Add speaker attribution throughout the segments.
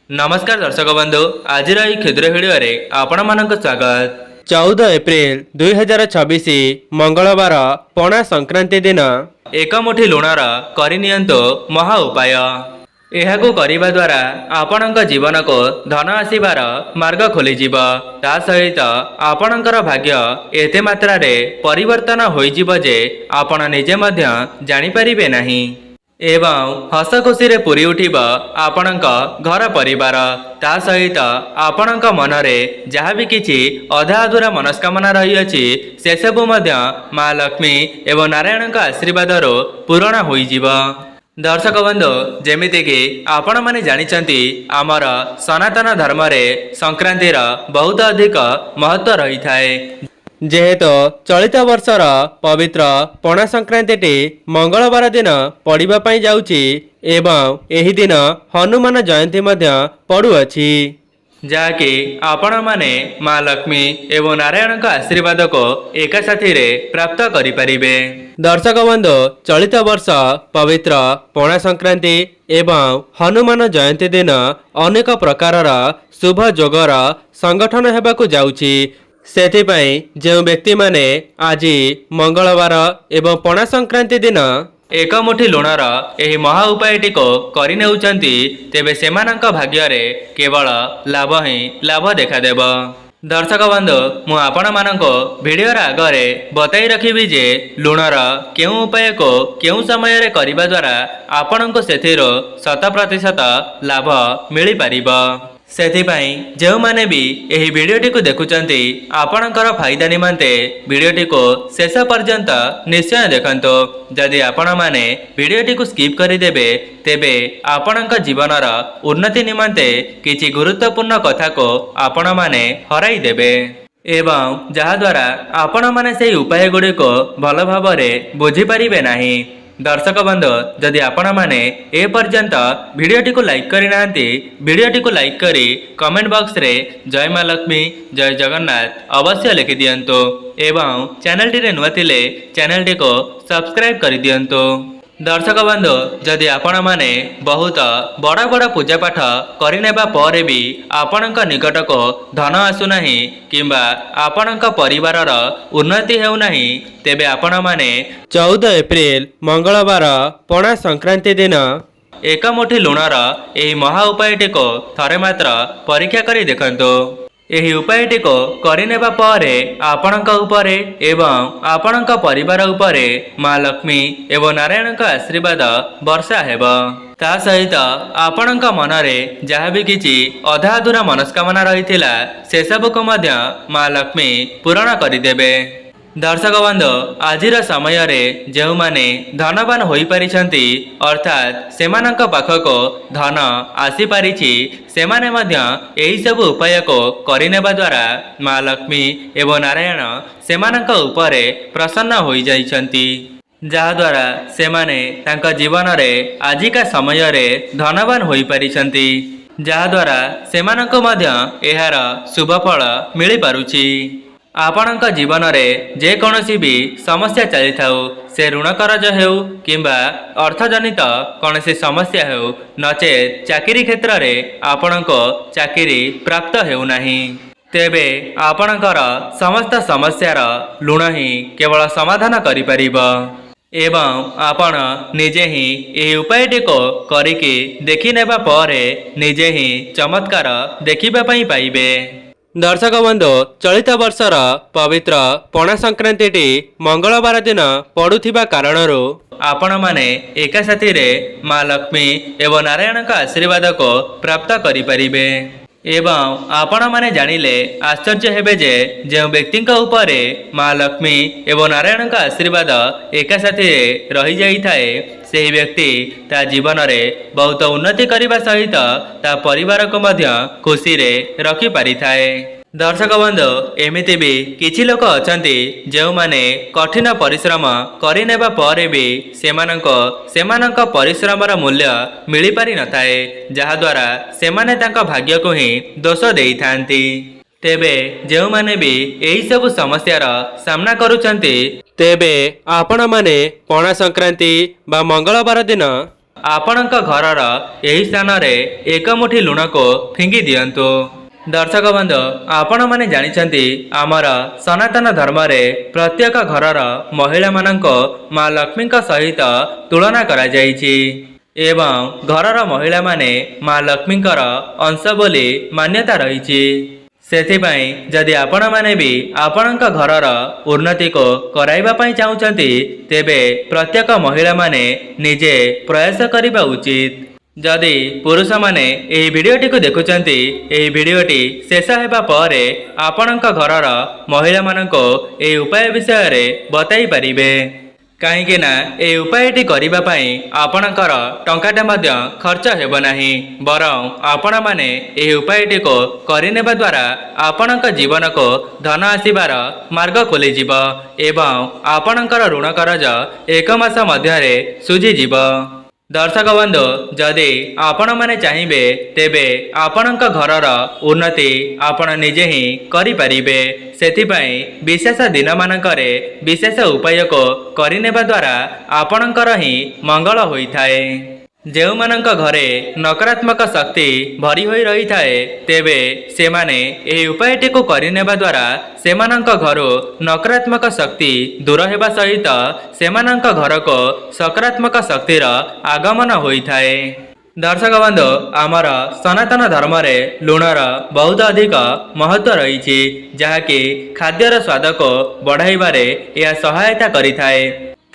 Speaker 1: नमस्कार दर्शक बंधु आज क्षुद्र भिडियो आपण मानक स्वागत।
Speaker 2: 14 एप्रिल 2026 मंगलवार पणा संक्रांति दिन
Speaker 1: एक मुठी लुणर करनियंतु महा उपाय। एहाकु करिबा द्वारा आपणक जीवन को धन आसीबार मार्ग खोलीजिब। ता सहित आपणकर भाग्य एते मात्रा रे परिवर्तन होइजिब जे आपण निजे मध्य जानि परिबे नाही एवं हस खुशी रे पूरी उठिब आपणक घर परिवार। ता सहित आपणक मनरे जहाँ भी किछि अधा अधूरा मनस्कामना रही अछि से सबु मध्य माँ लक्ष्मी एवं नारायणक आशीर्वाद पूरण होइजिब। दर्शक बंधु जेमिति कि आपण माने जानिचंती आमर सनातन धर्म रे संक्रांतिर बहुत अधिक महत्व रही थाए।
Speaker 2: जेहेतु चलित वर्षर पवित्र पणा संक्रांति मंगलवार दिन पड़िबा पई जाउची एवं एही दिन हनुमान जयंती मध्य पड़ुअछि
Speaker 1: जाकि आपण माने माँ लक्ष्मी एवं नारायण का आशीर्वाद को एक साथी रे प्राप्त करि परिबे।
Speaker 2: दर्शक बंधु चलित वर्ष पवित्र पणा संक्रांति एवं हनुमान जयंती दिन अनेक प्रकारर शुभ जोगर संगठन हेबाकु जाउची। सेथिपाई जो व्यक्ति माने आज मंगलवार एवं पणा संक्रांति दिन
Speaker 1: एक मुठी लुणर एही महा उपायटी को करि नेउचंती तेबे सेमानंक भाग्य रे केवल लाभ ही लाभ देखादेव। दर्शक बंधु मु आपण मानको भिडियो आगरे बताई रखिबी जे लुणर केउ उपाय को केउ समय रे करिबा द्वारा आपणको सेथिरो 100% लाभ मिली परिबो। सेथिपाई जो माने भी एही वीडियोटी को देखुचंती आपणकर फायदा निमंते वीडियोटी को शेष पर्यंत निश्चय देखंतो। जदि आपण माने वीडियोटी को स्किप करि देबे तेबे आपणक जीवनर उन्नति निमंते किछि गुरुत्वपूर्ण कथा को आपण माने हराई देबे एवं जहा द्वारा आपण माने सेही उपाय गुडी को भल भाबरे बुझी परिबे नाही। दर्शक बंधु जदि आपण माने ए पर्यंत वीडियोटी को लाइक करि नांती वीडियोटी को लाइक करी कमेंट बॉक्स रे जय माँ लक्ष्मी जय जगन्नाथ अवश्य लिखि दियंतो एवं चैनल टी रे नुआ थिले चैनल टी को सब्सक्राइब करि दियंतो। दर्शक बंधु जदि आपण माने बहुत बड़ा बड़ा पूजा पाठ करिनेबा परे भी आपणक निकट को धन आसु नाही किंबा आपणक परिवारर उन्नति हेउ नाही तेबे आपण माने
Speaker 2: 14 एप्रिल मंगलवार पणा संक्रांति दिन
Speaker 1: एक मुठी लुणर एही महा उपायटी को थरे मात्र परीक्षा करी देखंतो। एही उपायटी को करिनेबा परे आपणक उपरे एवं आपणक परिवार उपरे माँ लक्ष्मी एवं नारायणक आशीर्वाद वर्षा हेब। ता सहित आपणक मनरे जहाँ भी किछि अधा अधूरा मनस्कामना रहिथिला से सबको मध्य माँ लक्ष्मी पूरण करिदेबे। दर्शक बंधु आजिर समय रे जो माने धनवान होई परिछंती अर्थात सेमानक पाखको धन आसी पारिछि सेमाने मध्य एही सब उपाय को करिनेबा द्वारा माँ लक्ष्मी एवं नारायण सेमानक उपरे प्रसन्न होई जाइछंती जहा द्वारा सेमाने तांका जीवन रे आजिका समय रे धनवान होई परिछंती जहा द्वारा सेमानक मध्य एहार शुभ फल मिली पारुछि। आपणक जीवन रे जे कोनोसी भी समस्या चली थाउ से ऋण करज हेउ किंबा अर्थजनित कोनोसी समस्या हेउ नचेत चाकरी क्षेत्र रे आपणको चाकरी प्राप्त हेउ नाही तेबे आपणकर समस्त समस्यार लुण ही केवल समाधान करि परिबो एवं आपण निजे ही एही उपायटी को करिके देखि नेबा परे निजे ही चमत्कार देखिबा पई पाइबे।
Speaker 2: दर्शक बंधु चलित वर्षर पवित्र पणा संक्रांति मंगलवार दिन पड़ुथिबा कारणरू
Speaker 1: आपण माने एका साथी रे माँ लक्ष्मी एवं नारायण का आशीर्वाद को प्राप्त करि परिबे एवं आपण माने जानिले आश्चर्य हेबे जे जो व्यक्ति उपरे माँ लक्ष्मी एवं नारायण का आशीर्वाद एका साथी रही जाई थाए सेही व्यक्ति ता जीवन रे बहुत उन्नति करिबा सहित ता परिवार को मध्य खुशी रे रखि पारि थाए। दर्शक बंधु एमिति भी किछि लोक अछंती जो माने कठिन परिश्रम करिनेबा परे भी सेमानक परिश्रमर मूल्य मिली पारि नथाए जहा द्वारा सेमाने तांका भाग्य को ही दोष देई थांती। तेबे जो माने भी एही सब समस्यार सामना करुचंती तेबे आपण माने पणा संक्रांति बा मंगलवार दिन ଆପଣଙ୍କ ଘରର ଏହି ସ୍ଥାନରେ ଏକ ମୁଠି ଲୁଣକୁ ଫିଙ୍ଗି ଦିଅନ୍ତୁ। ଦର୍ଶକ ବନ୍ଧୁ, ଆପଣମାନେ ଜାଣିଛନ୍ତି ଆମର ସନାତନ ଧର୍ମରେ ପ୍ରତ୍ୟେକ ଘରର ମହିଳାମାନଙ୍କୁ ମା ଲକ୍ଷ୍ମୀଙ୍କ ସହିତ ତୁଳନା କରାଯାଇଛି ଏବଂ ଘରର ମହିଳାମାନେ ମା ଲକ୍ଷ୍ମୀଙ୍କର ଅଂଶ ବୋଲି ମାନ୍ୟତା ରହିଛି। ସେଥିପାଇଁ ଯଦି ଆପଣମାନେ ବି ଆପଣଙ୍କ ଘରର ଉନ୍ନତିକୁ କରାଇବା ପାଇଁ ଚାହୁଁଛନ୍ତି, ତେବେ ପ୍ରତ୍ୟେକ ମହିଳାମାନେ ନିଜେ ପ୍ରୟାସ କରିବା ଉଚିତ। ଯଦି ପୁରୁଷମାନେ ଏହି ଭିଡ଼ିଓଟିକୁ ଦେଖୁଛନ୍ତି, ଏହି ଭିଡ଼ିଓଟି ଶେଷ ହେବା ପରେ ଆପଣଙ୍କ ଘରର ମହିଳାମାନଙ୍କୁ ଏହି ଉପାୟ ବିଷୟରେ ବତାଇ ପାରିବେ। କାହିଁକି ନା ଏହି ଉପାୟଟି କରିବା ପାଇଁ ଆପଣଙ୍କର ଟଙ୍କାଟେ ମଧ୍ୟ ଖର୍ଚ୍ଚ ହେବ ନାହିଁ, ବରଂ ଆପଣମାନେ ଏହି ଉପାୟଟିକୁ କରିନେବା ଦ୍ୱାରା ଆପଣଙ୍କ ଜୀବନକୁ ଧନ ଆସିବାର ମାର୍ଗ ଖୋଲିଯିବ ଏବଂ ଆପଣଙ୍କର ଋଣ କରଜ 1 ମାସ ମଧ୍ୟରେ ଶୁଝିଯିବ। ଦର୍ଶକ ବନ୍ଧୁ, ଯଦି ଆପଣମାନେ ଚାହିଁବେ, ତେବେ ଆପଣଙ୍କ ଘରର ଉନ୍ନତି ଆପଣ ନିଜେ ହିଁ କରିପାରିବେ। ସେଥିପାଇଁ ବିଶେଷ ଦିନମାନଙ୍କରେ ବିଶେଷ ଉପାୟକୁ କରିନେବା ଦ୍ୱାରା ଆପଣଙ୍କର ହିଁ ମଙ୍ଗଳ ହୋଇଥାଏ। ଯେଉଁମାନଙ୍କ ଘରେ ନକାରାତ୍ମକ ଶକ୍ତି ଭରି ହୋଇ ରହିଥାଏ, ତେବେ ସେମାନେ ଏହି ଉପାୟଟିକୁ କରିନେବା ଦ୍ୱାରା ସେମାନଙ୍କ ଘରୁ ନକାରାତ୍ମକ ଶକ୍ତି ଦୂର ହେବା ସହିତ ସେମାନଙ୍କ ଘରକୁ ସକାରାତ୍ମକ ଶକ୍ତିର ଆଗମନ ହୋଇଥାଏ। ଦର୍ଶକ ବନ୍ଧୁ, ଆମର ସନାତନ ଧର୍ମରେ ଲୁଣର ବହୁତ ଅଧିକ ମହତ୍ଵ ରହିଛି, ଯାହାକି ଖାଦ୍ୟର ସ୍ୱାଦକୁ ବଢ଼ାଇବାରେ ଏହା ସହାୟତା କରିଥାଏ।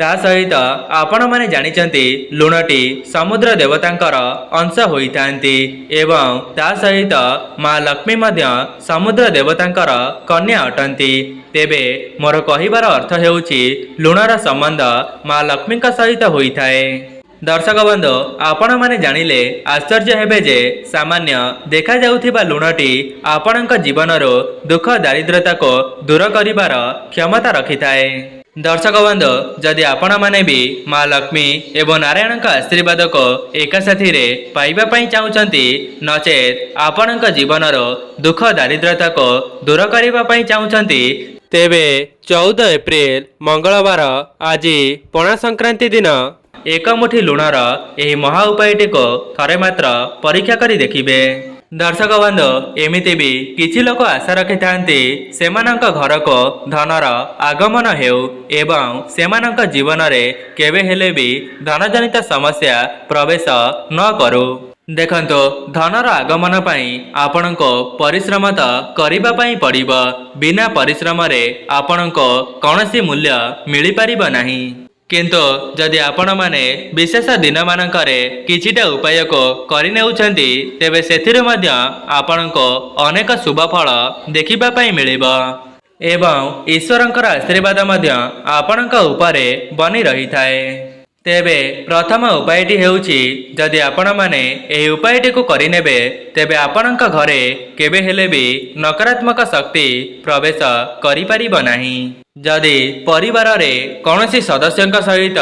Speaker 1: ତା ସହିତ ଆପଣମାନେ ଜାଣିଛନ୍ତି ଲୁଣଟି ସମୁଦ୍ର ଦେବତାଙ୍କର ଅଂଶ ହୋଇଥାନ୍ତି ଏବଂ ତା ସହିତ ମା ଲକ୍ଷ୍ମୀ ମଧ୍ୟ ସମୁଦ୍ର ଦେବତାଙ୍କର କନ୍ୟା ଅଟନ୍ତି। ତେବେ ମୋର କହିବାର ଅର୍ଥ ହେଉଛି ଲୁଣର ସମ୍ବନ୍ଧ ମା ଲକ୍ଷ୍ମୀଙ୍କ ସହିତ ହୋଇଥାଏ। ଦର୍ଶକ ବନ୍ଧୁ, ଆପଣମାନେ ଜାଣିଲେ ଆଶ୍ଚର୍ଯ୍ୟ ହେବେ ଯେ ସାମାନ୍ୟ ଦେଖାଯାଉଥିବା ଲୁଣଟି ଆପଣଙ୍କ ଜୀବନରୁ ଦୁଃଖ ଦାରିଦ୍ର୍ୟତାକୁ ଦୂର କରିବାର କ୍ଷମତା ରଖିଥାଏ। ଦର୍ଶକ ବନ୍ଧୁ, ଯଦି ଆପଣମାନେ ବି ମା ଲକ୍ଷ୍ମୀ ଏବଂ ନାରାୟଣଙ୍କ ଆଶୀର୍ବାଦକୁ ଏକାସାଥିରେ ପାଇବା ପାଇଁ ଚାହୁଁଛନ୍ତି, ନଚେତ୍ ଆପଣଙ୍କ ଜୀବନରୁ ଦୁଃଖ ଦାରିଦ୍ର୍ୟତାକୁ ଦୂର କରିବା ପାଇଁ ଚାହୁଁଛନ୍ତି,
Speaker 2: ତେବେ 14 ଏପ୍ରିଲ ମଙ୍ଗଳବାର ଆଜି ପଣା ସଂକ୍ରାନ୍ତି ଦିନ
Speaker 1: 1 ମୁଠି ଲୁଣର ଏହି ମହା ଉପାୟଟିକୁ ଥରେ ମାତ୍ର ପରୀକ୍ଷା କରି ଦେଖିବେ। ଦର୍ଶକ ବନ୍ଧୁ, ଏମିତି ବି କିଛି ଲୋକ ଆଶା ରଖିଥାନ୍ତି ସେମାନଙ୍କ ଘରକୁ ଧନର ଆଗମନ ହେଉ ଏବଂ ସେମାନଙ୍କ ଜୀବନରେ କେବେ ହେଲେ ବି ଧନଜନିତ ସମସ୍ୟା ପ୍ରବେଶ ନ କରୁ। ଦେଖନ୍ତୁ, ଧନର ଆଗମନ ପାଇଁ ଆପଣଙ୍କୁ ପରିଶ୍ରମ ତ କରିବା ପାଇଁ ପଡ଼ିବ। ବିନା ପରିଶ୍ରମରେ ଆପଣଙ୍କୁ କୌଣସି ମୂଲ୍ୟ ମିଳିପାରିବ ନାହିଁ। କିନ୍ତୁ ଯଦି ଆପଣମାନେ ବିଶେଷ ଦିନମାନଙ୍କରେ କିଛିଟା ଉପାୟକୁ କରିନେଉଛନ୍ତି, ତେବେ ସେଥିରୁ ମଧ୍ୟ ଆପଣଙ୍କୁ ଅନେକ ଶୁଭ ଫଳ ଦେଖିବା ପାଇଁ ମିଳିବ ଏବଂ ଈଶ୍ୱରଙ୍କର ଆଶୀର୍ବାଦ ମଧ୍ୟ ଆପଣଙ୍କ ଉପରେ ବନି ରହିଥାଏ। ତେବେ ପ୍ରଥମ ଉପାୟଟି ହେଉଛି, ଯଦି ଆପଣମାନେ ଏହି ଉପାୟଟିକୁ କରିନେବେ, ତେବେ ଆପଣଙ୍କ ଘରେ କେବେ ହେଲେ ବି ନକାରାତ୍ମକ ଶକ୍ତି ପ୍ରବେଶ କରିପାରିବ ନାହିଁ। ଯଦି ପରିବାରରେ କୌଣସି ସଦସ୍ୟଙ୍କ ସହିତ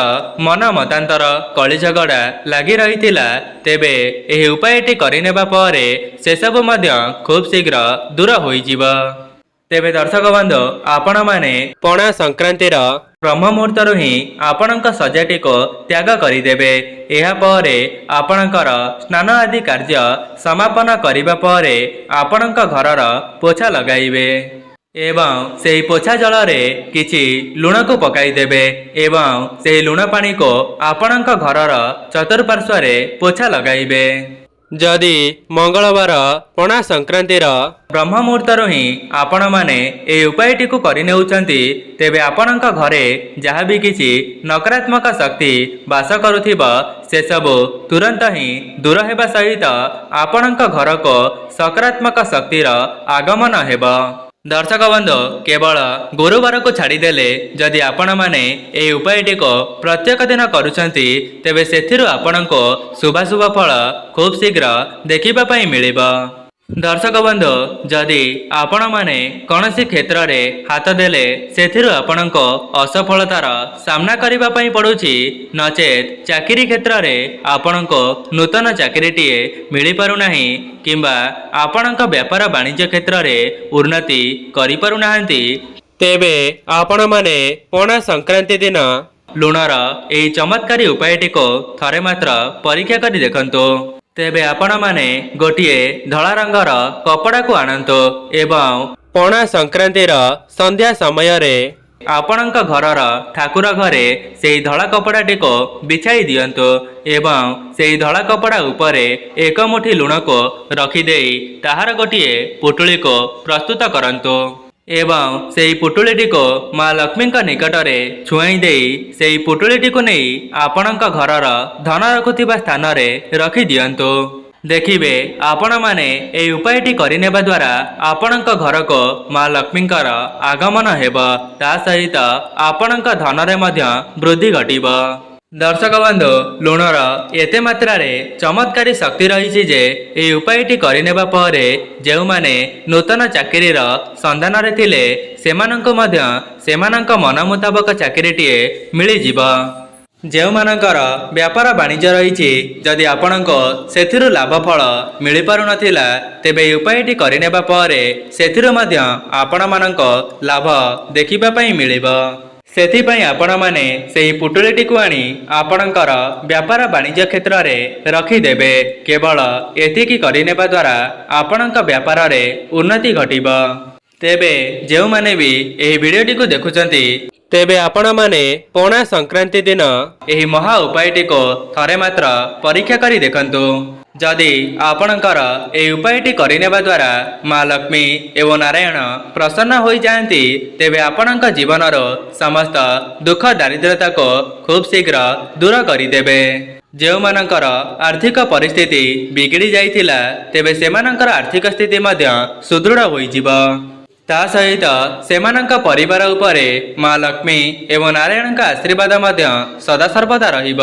Speaker 1: ମନ ମତାନ୍ତର କଳିଝଗଡ଼ା ଲାଗି ରହିଥିଲା, ତେବେ ଏହି ଉପାୟଟି କରିନେବା ପରେ ସେସବୁ ମଧ୍ୟ ଖୁବ୍ ଶୀଘ୍ର ଦୂର ହୋଇଯିବ। ତେବେ ଦର୍ଶକ ବନ୍ଧୁ, ଆପଣମାନେ
Speaker 2: ପଣା ସଂକ୍ରାନ୍ତିର
Speaker 1: ବ୍ରହ୍ମ ମୁହୂର୍ତ୍ତରୁ ହିଁ ଆପଣଙ୍କ ଶଯ୍ୟାଟିକୁ ତ୍ୟାଗ କରିଦେବେ। ଏହା ପରେ ଆପଣଙ୍କର ସ୍ନାନ ଆଦି କାର୍ଯ୍ୟ ସମାପନ କରିବା ପରେ ଆପଣଙ୍କ ଘରର ପୋଛା ଲଗାଇବେ ଏବଂ ସେହି ପୋଛା ଜଳରେ କିଛି ଲୁଣକୁ ପକାଇଦେବେ ଏବଂ ସେହି ଲୁଣ ପାଣିକୁ ଆପଣଙ୍କ ଘରର ଚତୁଃପାର୍ଶ୍ୱରେ ପୋଛା ଲଗାଇବେ।
Speaker 2: ଯଦି ମଙ୍ଗଳବାର ପଣା ସଂକ୍ରାନ୍ତିର
Speaker 1: ବ୍ରହ୍ମ ମୁହୂର୍ତ୍ତରୁ ହିଁ ଆପଣମାନେ ଏହି ଉପାୟଟିକୁ କରିନେଉଛନ୍ତି, ତେବେ ଆପଣଙ୍କ ଘରେ ଯାହା ବି କିଛି ନକାରାତ୍ମକ ଶକ୍ତି ବାସ କରୁଥିବ, ସେସବୁ ତୁରନ୍ତ ହିଁ ଦୂର ହେବା ସହିତ ଆପଣଙ୍କ ଘରକୁ ସକାରାତ୍ମକ ଶକ୍ତିର ଆଗମନ ହେବ। ଦର୍ଶକ ବନ୍ଧୁ, କେବଳ ଗୁରୁବାରକୁ ଛାଡ଼ିଦେଲେ ଯଦି ଆପଣମାନେ ଏହି ଉପାୟଟିକୁ ପ୍ରତ୍ୟେକ ଦିନ କରୁଛନ୍ତି, ତେବେ ସେଥିରୁ ଆପଣଙ୍କୁ ଶୁଭାଶୁଭ ଫଳ ଖୁବ୍ ଶୀଘ୍ର ଦେଖିବା ପାଇଁ ମିଳିବ। ଦର୍ଶକ ବନ୍ଧୁ, ଯଦି ଆପଣମାନେ କୌଣସି କ୍ଷେତ୍ରରେ ହାତ ଦେଲେ ସେଥିରୁ ଆପଣଙ୍କୁ ଅସଫଳତାର ସାମ୍ନା କରିବା ପାଇଁ ପଡ଼ୁଛି, ନଚେତ୍ ଚାକିରି କ୍ଷେତ୍ରରେ ଆପଣଙ୍କୁ ନୂତନ ଚାକିରିଟିଏ ମିଳିପାରୁନାହିଁ କିମ୍ବା ଆପଣଙ୍କ ବ୍ୟାପାର ବାଣିଜ୍ୟ କ୍ଷେତ୍ରରେ ଉନ୍ନତି କରିପାରୁନାହାନ୍ତି,
Speaker 2: ତେବେ ଆପଣମାନେ ପଣା ସଂକ୍ରାନ୍ତି ଦିନ
Speaker 1: ଲୁଣର ଏହି ଚମତ୍କାରୀ ଉପାୟଟିକୁ ଥରେ ମାତ୍ର ପରୀକ୍ଷା କରି ଦେଖନ୍ତୁ। ତେବେ ଆପଣମାନେ ଗୋଟିଏ ଧଳା ରଙ୍ଗର କପଡ଼ାକୁ ଆଣନ୍ତୁ ଏବଂ
Speaker 2: ପଣା ସଂକ୍ରାନ୍ତିର ସନ୍ଧ୍ୟା ସମୟରେ
Speaker 1: ଆପଣଙ୍କ ଘରର ଠାକୁର ଘରେ ସେହି ଧଳା କପଡ଼ାଟିକୁ ବିଛାଇ ଦିଅନ୍ତୁ ଏବଂ ସେହି ଧଳା କପଡ଼ା ଉପରେ ଏକ ମୁଠି ଲୁଣକୁ ରଖିଦେଇ ତାହାର ଗୋଟିଏ ପୁଟୁଳିକୁ ପ୍ରସ୍ତୁତ କରନ୍ତୁ ଏବଂ ସେହି ପୁଟୁଳିଟିକୁ ମା ଲକ୍ଷ୍ମୀଙ୍କ ନିକଟରେ ଛୁଆଇ ଦେଇ ସେହି ପୁଟୁଳିଟିକୁ ନେଇ ଆପଣଙ୍କ ଘରର ଧନ ରଖୁଥିବା ସ୍ଥାନରେ ରଖିଦିଅନ୍ତୁ। ଦେଖିବେ ଆପଣମାନେ ଏହି ଉପାୟଟି କରିନେବା ଦ୍ୱାରା ଆପଣଙ୍କ ଘରକୁ ମା ଲକ୍ଷ୍ମୀଙ୍କର ଆଗମନ ହେବ, ତା ସହିତ ଆପଣଙ୍କ ଧନରେ ମଧ୍ୟ ବୃଦ୍ଧି ଘଟିବ। ଦର୍ଶକ ବନ୍ଧୁ, ଲୁଣର ଏତେ ମାତ୍ରାରେ ଚମତ୍କାରୀ ଶକ୍ତି ରହିଛି ଯେ ଏହି ଉପାୟଟି କରିନେବା ପରେ ଯେଉଁମାନେ ନୂତନ ଚାକିରିର ସନ୍ଧାନରେ ଥିଲେ ସେମାନଙ୍କୁ ମଧ୍ୟ ସେମାନଙ୍କ ମନ ମୁତାବକ ଚାକିରିଟିଏ ମିଳିଯିବ। ଯେଉଁମାନଙ୍କର ବ୍ୟାପାର ବାଣିଜ୍ୟ ରହିଛି, ଯଦି ଆପଣଙ୍କୁ ସେଥିରୁ ଲାଭ ଫଳ ମିଳିପାରୁନଥିଲା ତେବେ ଏହି ଉପାୟଟି କରିନେବା ପରେ ସେଥିରୁ ମଧ୍ୟ ଆପଣମାନଙ୍କୁ ଲାଭ ଦେଖିବା ପାଇଁ ମିଳିବ। ସେଥିପାଇଁ ଆପଣମାନେ ସେହି ପୁଟୁଳିଟିକୁ ଆଣି ଆପଣଙ୍କର ବ୍ୟାପାର ବାଣିଜ୍ୟ କ୍ଷେତ୍ରରେ ରଖିଦେବେ। କେବଳ ଏତିକି କରିନେବା ଦ୍ୱାରା ଆପଣଙ୍କ ବ୍ୟାପାରରେ ଉନ୍ନତି ଘଟିବ। ତେବେ ଯେଉଁମାନେ ବି ଏହି ଭିଡ଼ିଓଟିକୁ ଦେଖୁଛନ୍ତି
Speaker 2: ତେବେ ଆପଣମାନେ ପଣା ସଂକ୍ରାନ୍ତି ଦିନ
Speaker 1: ଏହି ମହା ଉପାୟଟିକୁ ଥରେ ମାତ୍ର ପରୀକ୍ଷା କରି ଦେଖନ୍ତୁ। ଯଦି ଆପଣଙ୍କର ଏହି ଉପାୟଟି କରିନେବା ଦ୍ୱାରା ମା ଲକ୍ଷ୍ମୀ ଏବଂ ନାରାୟଣ ପ୍ରସନ୍ନ ହୋଇଯାଆନ୍ତି ତେବେ ଆପଣଙ୍କ ଜୀବନର ସମସ୍ତ ଦୁଃଖ ଦାରିଦ୍ର୍ୟତାକୁ ଖୁବ୍ ଶୀଘ୍ର ଦୂର କରିଦେବେ। ଯେଉଁମାନଙ୍କର ଆର୍ଥିକ ପରିସ୍ଥିତି ବିଗିଡ଼ି ଯାଇଥିଲା ତେବେ ସେମାନଙ୍କର ଆର୍ଥିକ ସ୍ଥିତି ମଧ୍ୟ ସୁଦୃଢ଼ ହୋଇଯିବ। ତା ସହିତ ସେମାନଙ୍କ ପରିବାର ଉପରେ ମା ଲକ୍ଷ୍ମୀ ଏବଂ ନାରାୟଣଙ୍କ ଆଶୀର୍ବାଦ ମଧ୍ୟ ସଦାସର୍ବଦା ରହିବ।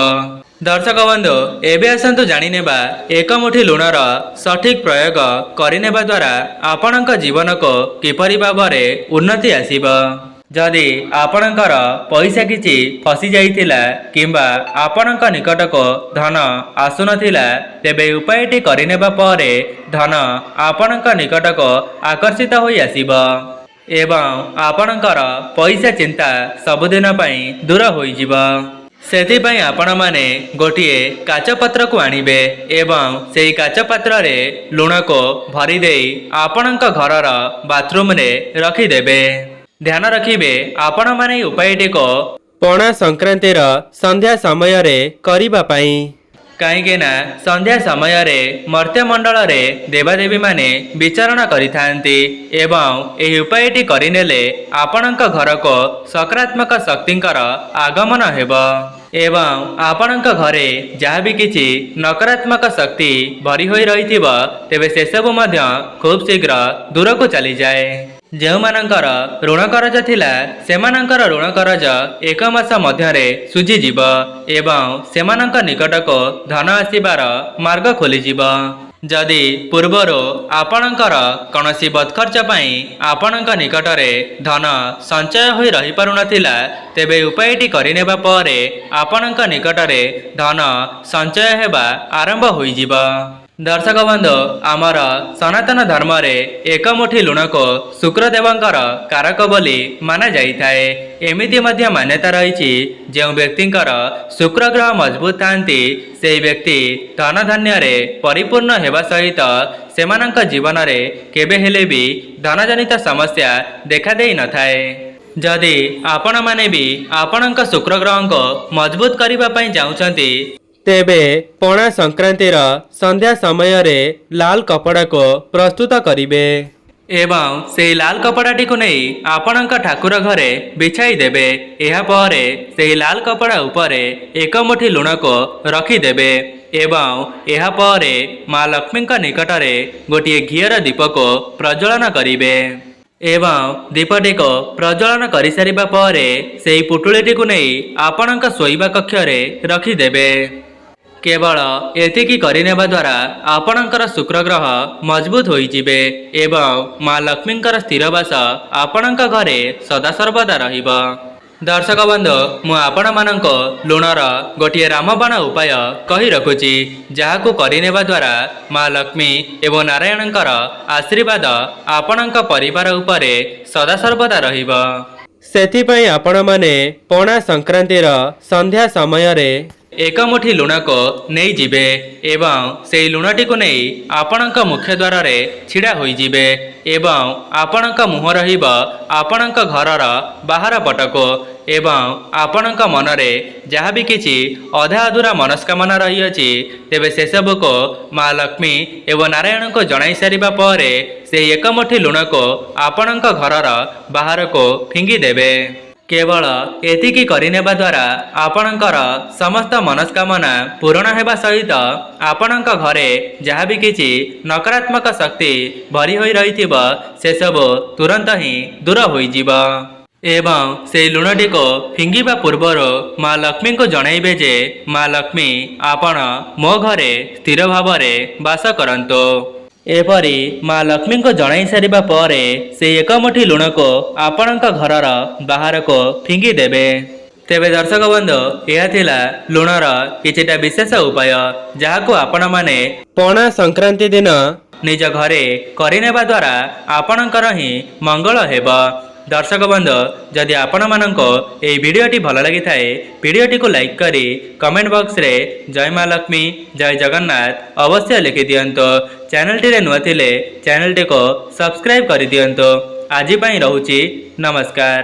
Speaker 1: ଦର୍ଶକ ବନ୍ଧୁ, ଏବେ ଆସନ୍ତୁ ଜାଣିନେବା ଏକ ମୁଠି ଲୁଣର ସଠିକ୍ ପ୍ରୟୋଗ କରିନେବା ଦ୍ୱାରା ଆପଣଙ୍କ ଜୀବନକୁ କିପରି ଭାବରେ ଉନ୍ନତି ଆସିବ। ଯଦି ଆପଣଙ୍କର ପଇସା କିଛି ଫସି ଯାଇଥିଲା କିମ୍ବା ଆପଣଙ୍କ ନିକଟକୁ ଧନ ଆସୁନଥିଲା ତେବେ ଉପାୟଟି କରିନେବା ପରେ ଧନ ଆପଣଙ୍କ ନିକଟକୁ ଆକର୍ଷିତ ହୋଇ ଆସିବ ଏବଂ ଆପଣଙ୍କର ପଇସା ଚିନ୍ତା ସବୁଦିନ ପାଇଁ ଦୂର ହୋଇଯିବ। ସେଥିପାଇଁ ଆପଣମାନେ ଗୋଟିଏ କାଚ ପାତ୍ରକୁ ଆଣିବେ ଏବଂ ସେହି କାଚ ପାତ୍ରରେ ଲୁଣକୁ ଭରିଦେଇ ଆପଣଙ୍କ ଘରର ବାଥରୁମରେ ରଖିଦେବେ। ଧ୍ୟାନ ରଖିବେ ଆପଣମାନେ ଏହି ଉପାୟଟିକୁ
Speaker 2: ପଣା ସଂକ୍ରାନ୍ତିର ସନ୍ଧ୍ୟା ସମୟରେ କରିବା ପାଇଁ।
Speaker 1: କାହିଁକି ନା ସନ୍ଧ୍ୟା ସମୟରେ ମର୍ତ୍ତ୍ୟମଣ୍ଡଳରେ ଦେବାଦେବୀମାନେ ବିଚରଣ କରିଥାନ୍ତି ଏବଂ ଏହି ଉପାୟଟି କରିନେଲେ ଆପଣଙ୍କ ଘରକୁ ସକାରାତ୍ମକ ଶକ୍ତିଙ୍କର ଆଗମନ ହେବ ଏବଂ ଆପଣଙ୍କ ଘରେ ଯାହା ବି କିଛି ନକାରାତ୍ମକ ଶକ୍ତି ଭରି ହୋଇ ରହିଥିବ ତେବେ ସେସବୁ ମଧ୍ୟ ଖୁବ୍ ଶୀଘ୍ର ଦୂରକୁ ଚାଲିଯାଏ। ଯେଉଁମାନଙ୍କର ଋଣ କରଜ ଥିଲା ସେମାନଙ୍କର ଋଣ କରଜ 1 ମାସ ମଧ୍ୟରେ ଶୁଝିଯିବ ଏବଂ ସେମାନଙ୍କ ନିକଟକୁ ଧନ ଆସିବାର ମାର୍ଗ ଖୋଲିଯିବ। ଯଦି ପୂର୍ବରୁ ଆପଣଙ୍କର କୌଣସି ବଦଖର୍ଚ୍ଚ ପାଇଁ ଆପଣଙ୍କ ନିକଟରେ ଧନ ସଞ୍ଚୟ ହୋଇ ରହିପାରୁନଥିଲା ତେବେ ଉପାୟଟି କରିନେବା ପରେ ଆପଣଙ୍କ ନିକଟରେ ଧନ ସଞ୍ଚୟ ହେବା ଆରମ୍ଭ ହୋଇଯିବ। ଦର୍ଶକ ବନ୍ଧୁ, ଆମର ସନାତନ ଧର୍ମରେ ଏକ ମୁଠି ଲୁଣକୁ ଶୁକ୍ରଦେବଙ୍କର କାରକ ବୋଲି ମାନାଯାଇଥାଏ। ଏମିତି ମଧ୍ୟ ମାନ୍ୟତା ରହିଛି ଯେଉଁ ବ୍ୟକ୍ତିଙ୍କର ଶୁକ୍ର ଗ୍ରହ ମଜବୁତ ଥାନ୍ତି ସେହି ବ୍ୟକ୍ତି ଧନଧାନ୍ୟରେ ପରିପୂର୍ଣ୍ଣ ହେବା ସହିତ ସେମାନଙ୍କ ଜୀବନରେ କେବେ ହେଲେ ବି ଧନଜନିତ ସମସ୍ୟା ଦେଖାଦେଇ ନଥାଏ। ଯଦି ଆପଣମାନେ ବି ଆପଣଙ୍କ ଶୁକ୍ର ଗ୍ରହଙ୍କୁ ମଜବୁତ କରିବା ପାଇଁ ଚାହୁଁଛନ୍ତି
Speaker 2: ତେବେ ପଣା ସଂକ୍ରାନ୍ତିର ସନ୍ଧ୍ୟା ସମୟରେ ଲାଲ କପଡ଼ାକୁ ପ୍ରସ୍ତୁତ କରିବେ
Speaker 1: ଏବଂ ସେହି ଲାଲ କପଡ଼ାଟିକୁ ନେଇ ଆପଣଙ୍କ ଠାକୁର ଘରେ ବିଛାଇ ଦେବେ। ଏହାପରେ ସେହି ଲାଲ କପଡ଼ା ଉପରେ ଏକ ମୁଠି ଲୁଣକୁ ରଖିଦେବେ ଏବଂ ଏହାପରେ ମା ଲକ୍ଷ୍ମୀଙ୍କ ନିକଟରେ ଗୋଟିଏ ଘିଅର ଦୀପକୁ ପ୍ରଜ୍ୱଳନ କରିବେ ଏବଂ ଦୀପଟିକୁ ପ୍ରଜ୍ୱଳନ କରିସାରିବା ପରେ ସେହି ପୁଟୁଳିଟିକୁ ନେଇ ଆପଣଙ୍କ ଶୋଇବା କକ୍ଷରେ ରଖିଦେବେ। କେବଳ ଏତିକି କରିନେବା ଦ୍ୱାରା ଆପଣଙ୍କର ଶୁକ୍ରଗ୍ରହ ମଜବୁତ ହୋଇଯିବେ ଏବଂ ମା ଲକ୍ଷ୍ମୀଙ୍କର ସ୍ଥିରବାସ ଆପଣଙ୍କ ଘରେ ସଦାସର୍ବଦା ରହିବ। ଦର୍ଶକ ବନ୍ଧୁ, ମୁଁ ଆପଣମାନଙ୍କୁ ଲୁଣର ଗୋଟିଏ ରାମବାଣ ଉପାୟ କହି ରଖୁଛି ଯାହାକୁ କରିନେବା ଦ୍ୱାରା ମା ଲକ୍ଷ୍ମୀ ଏବଂ ନାରାୟଣଙ୍କର ଆଶୀର୍ବାଦ ଆପଣଙ୍କ ପରିବାର ଉପରେ ସଦାସର୍ବଦା ରହିବ।
Speaker 2: ସେଥିପାଇଁ ଆପଣମାନେ ପଣା ସଂକ୍ରାନ୍ତିର ସନ୍ଧ୍ୟା ସମୟରେ
Speaker 1: ଏକ ମୁଠି ଲୁଣକୁ ନେଇଯିବେ ଏବଂ ସେହି ଲୁଣଟିକୁ ନେଇ ଆପଣଙ୍କ ମୁଖ୍ୟ ଦ୍ୱାରରେ ଛିଡ଼ା ହୋଇଯିବେ ଏବଂ ଆପଣଙ୍କ ମୁହଁ ରହିବ ଆପଣଙ୍କ ଘରର ବାହାର ପଟକୁ ଏବଂ ଆପଣଙ୍କ ମନରେ ଯାହା ବି କିଛି ଅଧା ଅଧୁରା ମନସ୍କାମନା ରହିଅଛି ତେବେ ସେସବୁକୁ ମା ଲକ୍ଷ୍ମୀ ଏବଂ ନାରାୟଣଙ୍କୁ ଜଣାଇ ସାରିବା ପରେ ସେହି ଏକ ମୁଠି ଲୁଣକୁ ଆପଣଙ୍କ ଘରର ବାହାରକୁ ଫିଙ୍ଗି ଦେବେ। କେବଳ ଏତିକି କରିନେବା ଦ୍ୱାରା ଆପଣଙ୍କର ସମସ୍ତ ମନସ୍କାମନା ପୂରଣ ହେବା ସହିତ ଆପଣଙ୍କ ଘରେ ଯାହା ବି କିଛି ନକାରାତ୍ମକ ଶକ୍ତି ଭରି ହୋଇ ରହିଥିବ ସେସବୁ ତୁରନ୍ତ ହିଁ ଦୂର ହୋଇଯିବ। ଏବଂ ସେହି ଲୁଣଟିକୁ ଫିଙ୍ଗିବା ପୂର୍ବରୁ ମା ଲକ୍ଷ୍ମୀଙ୍କୁ ଜଣାଇବେ ଯେ ମା ଲକ୍ଷ୍ମୀ ଆପଣ ମୋ ଘରେ ସ୍ଥିର ଭାବରେ ବାସ କରନ୍ତୁ। ଏପରି ମା ଲକ୍ଷ୍ମୀଙ୍କୁ ଜଣାଇ ସାରିବା ପରେ ସେହି ଏକ ମୁଠି ଲୁଣକୁ ଆପଣଙ୍କ ଘରର ବାହାରକୁ ଫିଙ୍ଗି ଦେବେ। ତେବେ ଦର୍ଶକ ବନ୍ଧୁ, ଏହା ଥିଲା ଲୁଣର କିଛିଟା ବିଶେଷ ଉପାୟ ଯାହାକୁ ଆପଣମାନେ
Speaker 2: ପଣା ସଂକ୍ରାନ୍ତି ଦିନ
Speaker 1: ନିଜ ଘରେ କରିନେବା ଦ୍ୱାରା ଆପଣଙ୍କର ହିଁ ମଙ୍ଗଳ ହେବ। ଦର୍ଶକ ବନ୍ଧୁ, ଯଦି ଆପଣମାନଙ୍କୁ ଏହି ଭିଡ଼ିଓଟି ଭଲ ଲାଗିଥାଏ ଭିଡ଼ିଓଟିକୁ ଲାଇକ୍ କରି କମେଣ୍ଟ ବକ୍ସରେ ଜୟ ମା ଲକ୍ଷ୍ମୀ ଜୟ ଜଗନ୍ନାଥ ଅବଶ୍ୟ ଲେଖିଦିଅନ୍ତୁ। ଚ୍ୟାନେଲଟିରେ ନୂଆ ଥିଲେ ଚ୍ୟାନେଲଟିକୁ ସବସ୍କ୍ରାଇବ୍ କରିଦିଅନ୍ତୁ। ଆଜି ପାଇଁ ରହୁଛି, ନମସ୍କାର।